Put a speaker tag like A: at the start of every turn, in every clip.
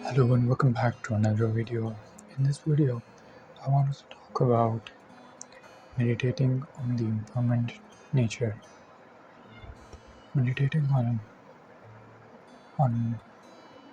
A: Hello and welcome back to another video. In this video, I want to talk about meditating on the impermanent nature. Meditating on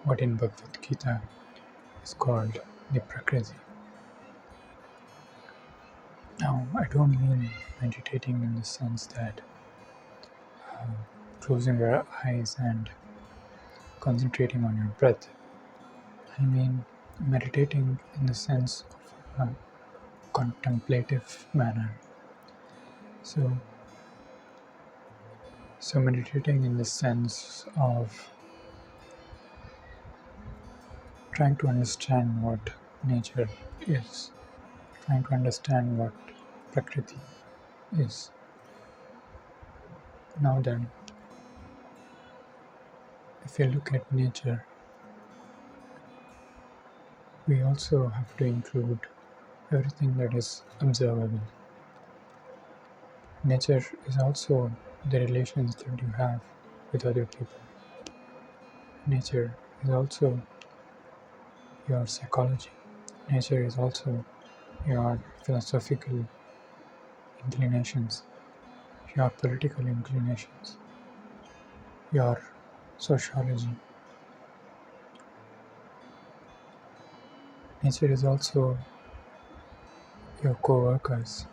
A: what in Bhagavad Gita is called the Prakriti. Now, I don't mean meditating in the sense that closing your eyes and concentrating on your breath. I mean meditating in the sense of a contemplative manner. So, so meditating in the sense of trying to understand what nature is, trying to understand what Prakriti is. Now then, if you look at nature, we also have to include everything that is observable. Nature is also the relations that you have with other people. Nature is also your psychology. Nature is also your philosophical inclinations, your political inclinations, your sociology. Nature is also your co-workers,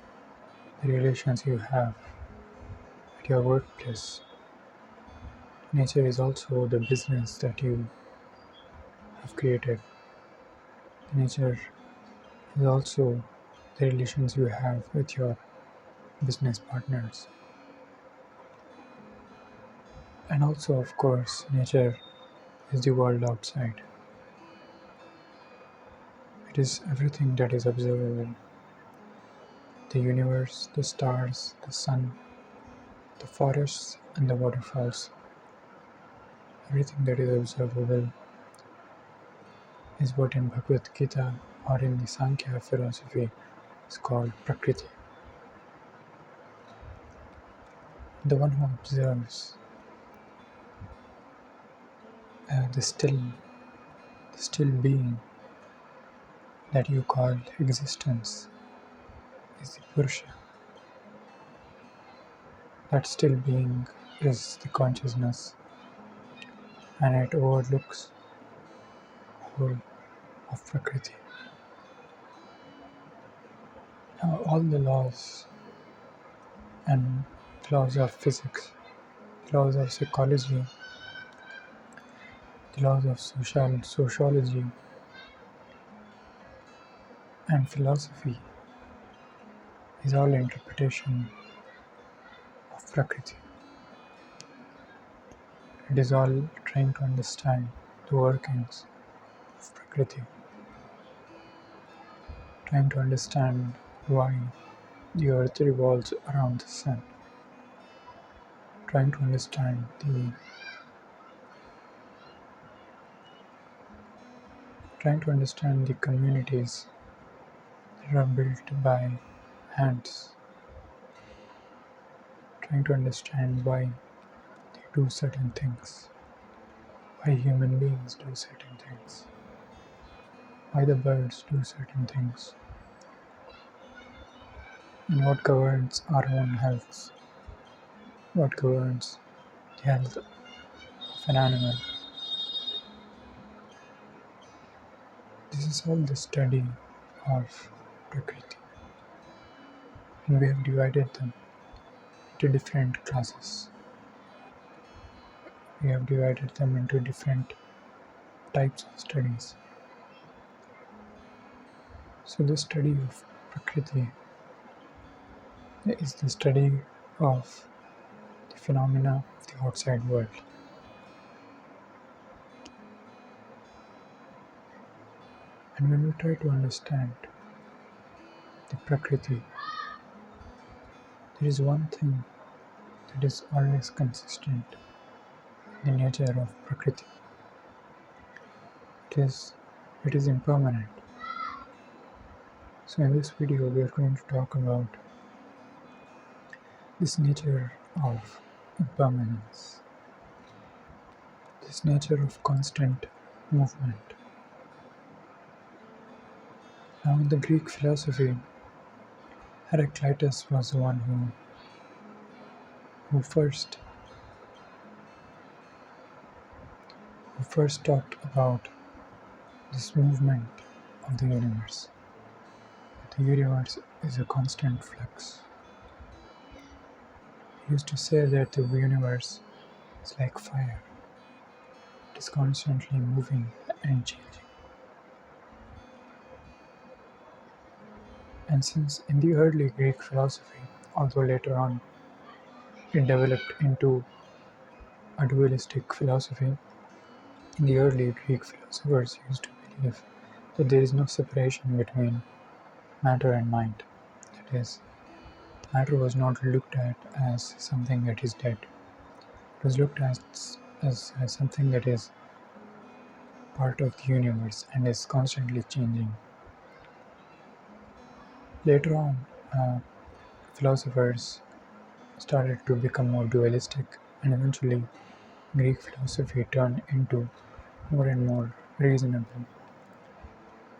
A: the relations you have at your workplace. Nature is also the business that you have created. Nature is also the relations you have with your business partners. And also, of course, nature is the world outside. It is everything that is observable. The universe, the stars, the sun, the forests and the waterfalls. Everything that is observable is what in Bhagavad Gita or in the Sankhya philosophy is called Prakriti. The one who observes the still being that you call existence is the Purusha. That still being is the consciousness, and it overlooks whole of Prakriti. Now, all the laws and laws of physics, laws of psychology, the laws of sociology, and philosophy is all interpretation of Prakriti. It is all trying to understand the workings of Prakriti, trying to understand why the earth revolves around the sun, trying to understand the communities that are built by ants, trying to understand why they do certain things, why human beings do certain things, why the birds do certain things, and what governs our own health, what governs the health of an animal. This is all the study of Prakriti, and we have divided them into different classes. We have divided them into different types of studies. So the study of Prakriti is the study of the phenomena of the outside world. And when we try to understand the Prakriti, there is one thing that is always consistent in the nature of Prakriti. It is impermanent. So in this video we are going to talk about this nature of impermanence, this nature of constant movement, Now, in the Greek philosophy, Heraclitus was the one who first who first talked about this movement of the universe. The universe is a constant flux. He used to say that the universe is like fire. It is constantly moving and changing. And since in the early Greek philosophy, although later on it developed into a dualistic philosophy, in the early Greek philosophers used to believe that there is no separation between matter and mind. That is, matter was not looked at as something that is dead. It was looked at as something that is part of the universe and is constantly changing. Later on, philosophers started to become more dualistic, and eventually, Greek philosophy turned into more and more reason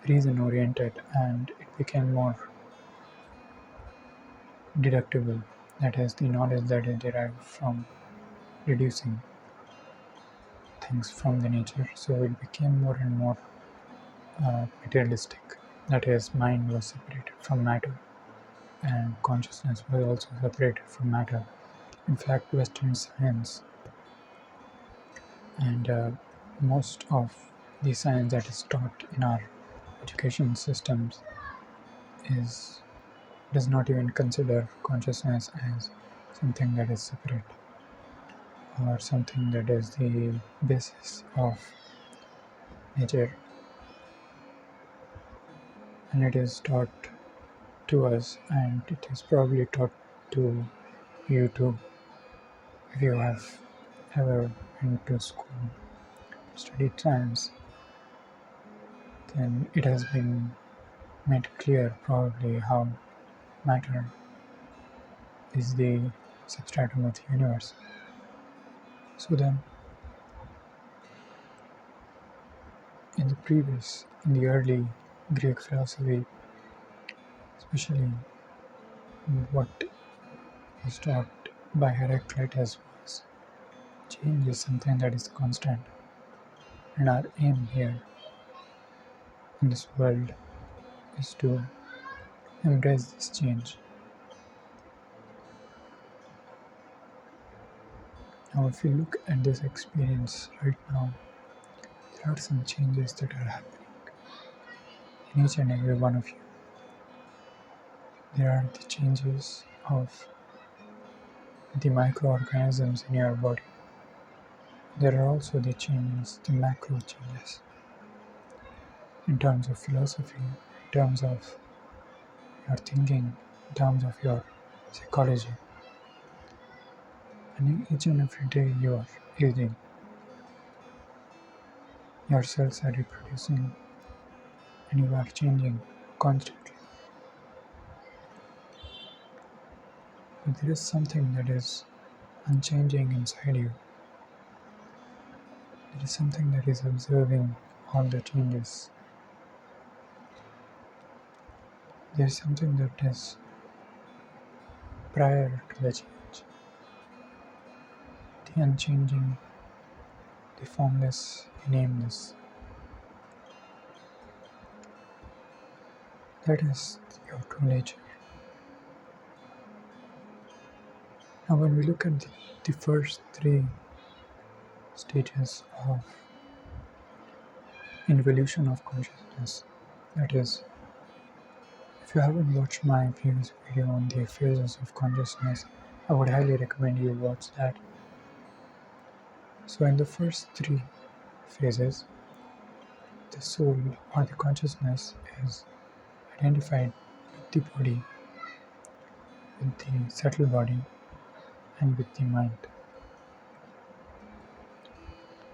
A: oriented, and it became more deductible. That is, the knowledge that is derived from deducing things from the nature. So it became more and more materialistic. That is, mind was separated from matter, and consciousness was also separated from matter. In fact, Western science and most of the science that is taught in our education systems is does not even consider consciousness as something that is separate or something that is the basis of nature, and it is taught to us, and it is probably taught to you too if you have ever been to school studied science. Then it has been made clear probably how matter is the substratum of the universe. So then, in the early Greek philosophy, especially what was taught by Heraclitus was change is something that is constant, and our aim here in this world is to embrace this change. Now, if you look at this experience right now, there are some changes that are happening in each and every one of you. There are the changes of the microorganisms in your body. There are also the changes, the macro changes, in terms of philosophy, in terms of your thinking, in terms of your psychology. And each and every day you are aging, your cells are reproducing, and you are changing constantly. But there is something that is unchanging inside you. There is something that is observing all the changes. There is something that is prior to the change, the unchanging, the formless, the nameless. That is your true nature. Now, when we look at the first three stages of involution of consciousness, that is, if you haven't watched my previous video on the phases of consciousness, I would highly recommend you watch that. So, in the first three phases, the soul or the consciousness is identified with the body, with the subtle body, and with the mind.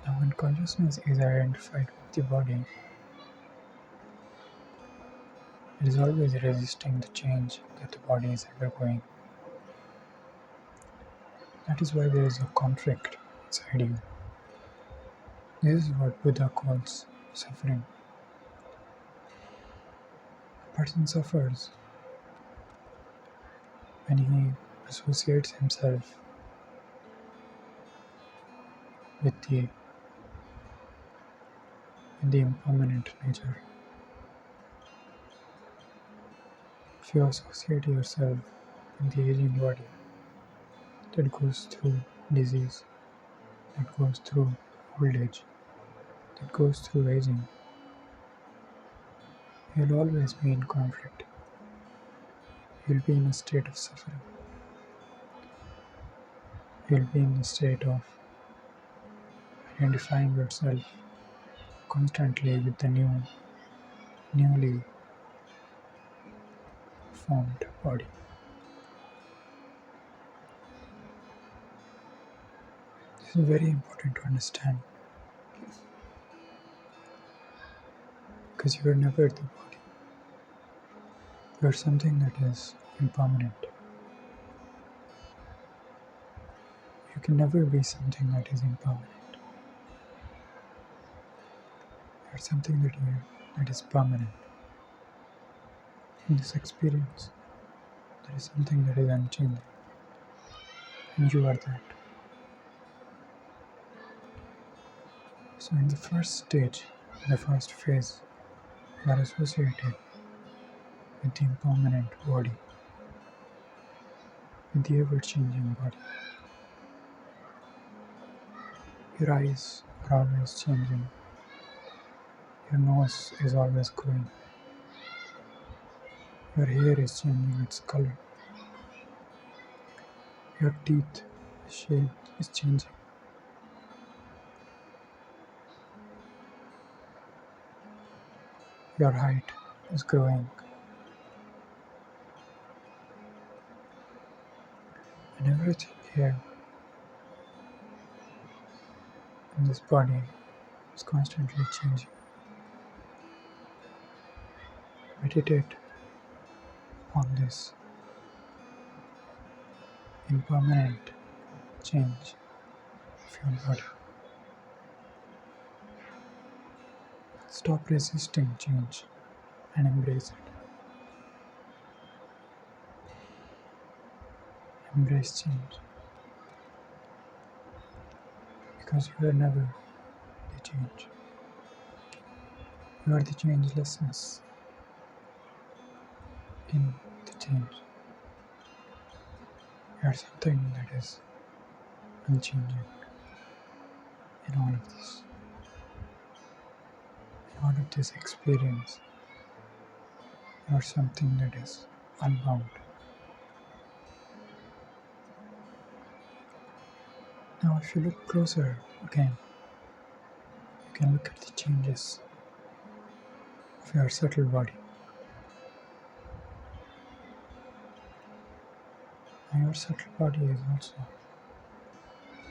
A: Now, when consciousness is identified with the body, it is always resisting the change that the body is undergoing. That is why there is a conflict inside you. This is what Buddha calls suffering. person suffers when he associates himself with the impermanent nature. If you associate yourself with the aging body that goes through disease, that goes through old age, that goes through aging, you'll always be in conflict. You'll be in a state of suffering. You'll be in a state of identifying yourself constantly with the newly formed body. This is very important to understand because you are never the body. You are something that is impermanent. You can never be something that is impermanent. You are something that is permanent. In this experience, there is something that is unchanging, and you are that. So in the first stage, in the first phase, you are associated with the impermanent body, with the ever-changing body. Your eyes are always changing. Your nose is always growing. Your hair is changing its color. Your teeth shape is changing. Your height is growing. And everything here in this body is constantly changing. Meditate on this impermanent change of your body. Stop resisting change and embrace it. Embrace change because you are never the change. You are the changelessness in the change. You are something that is unchanging in all of this. In all of this experience, you are something that is unbound. Now, if you look closer again, you can look at the changes of your subtle body. Now, your subtle body is also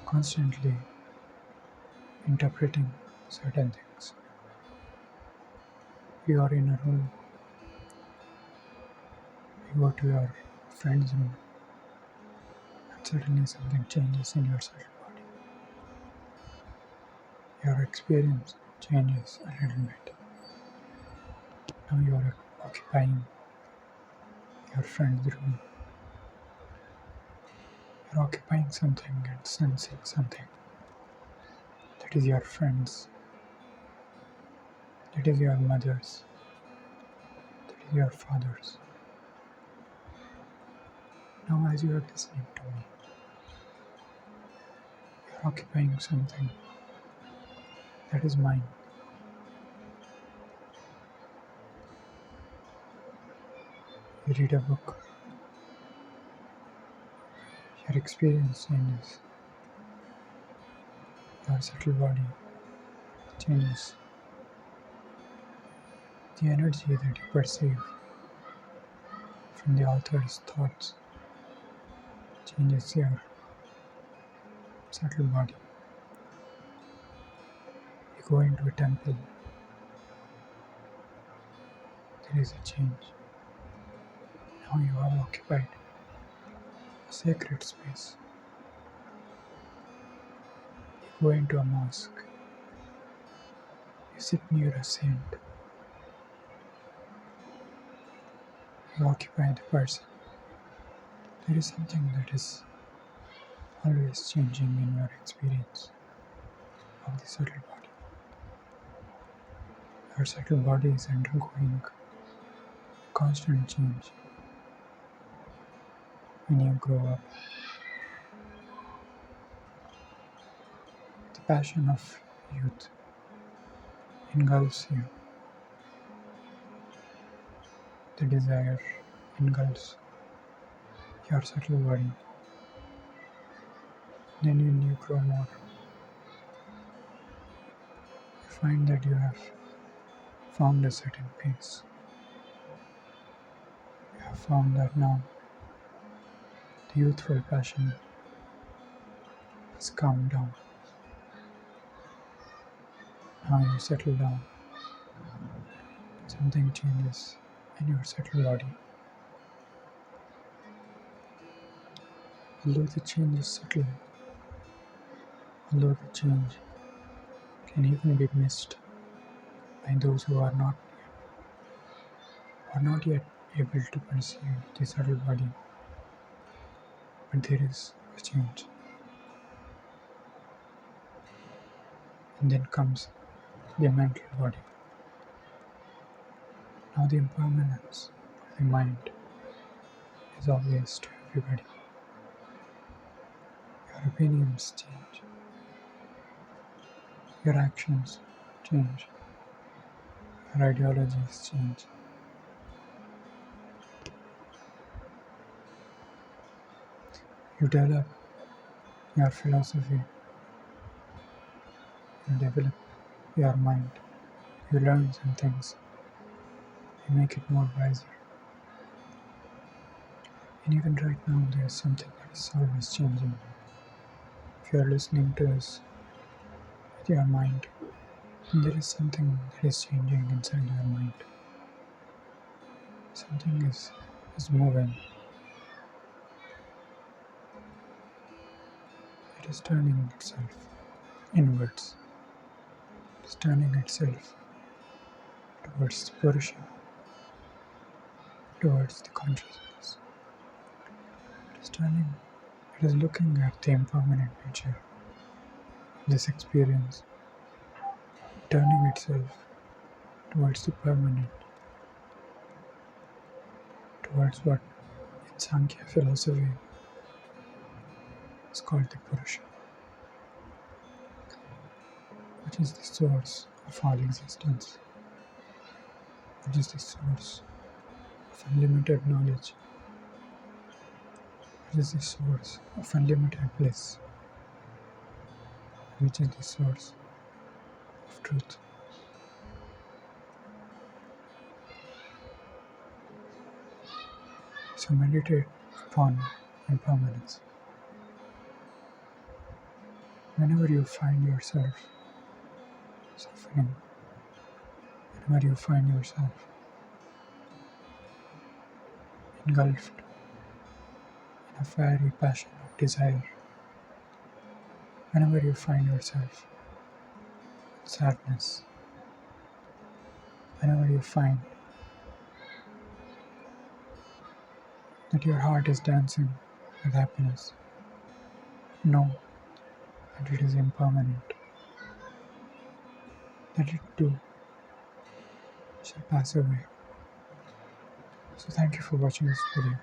A: constantly interpreting certain things. You are in a room, you go to your friend's room, and suddenly something changes in your subtle body. Your experience changes a little bit. Now you are occupying your friend's room. You're occupying something and sensing something. That is your friend's. That is your mother's. That is your father's. Now as you are listening to me, you're occupying something that is mine. You read a book. Your experience changes. Your subtle body changes. The energy that you perceive from the author's thoughts changes your subtle body. You go into a temple, there is a change. Now you have occupied a sacred space. You go into a mosque, you sit near a saint. you occupy the person. There is something that is always changing in your experience of the subtle body. Your subtle body is undergoing constant change. When you grow up, the passion of youth engulfs you. The desire engulfs your subtle body. Then when you grow more, you find that you have found a certain pace. You have found that now the youthful passion has calmed down. Now you settle down. Something changes in your subtle body. Although the change is subtle, although the change can even be missed by those who are not yet able to perceive the subtle body, but there is a change. And then comes the mental body. Now the impermanence of the mind is obvious to everybody. Your opinions change. Your actions change. Your ideologies change. You develop your philosophy. You develop your mind. You learn some things. You make it more wiser. And even right now, there is something that is always changing. If you are listening to this with your mind, then there is something that is changing inside your mind. Something is moving. It is turning itself inwards. It is turning itself towards the Purusha, towards the consciousness. It is looking at the impermanent nature of this experience, turning itself towards the permanent, towards what in Sankhya philosophy is called the Purusha, which is the source of all existence, which is the source of unlimited knowledge, which is the source of unlimited bliss, which is the source of truth. So meditate upon impermanence. Whenever you find yourself suffering, whenever you find yourself engulfed in a fiery passion of desire, whenever you find yourself in sadness, whenever you find that your heart is dancing with happiness, know that it is impermanent, that it too shall pass away. So thank you for watching this video.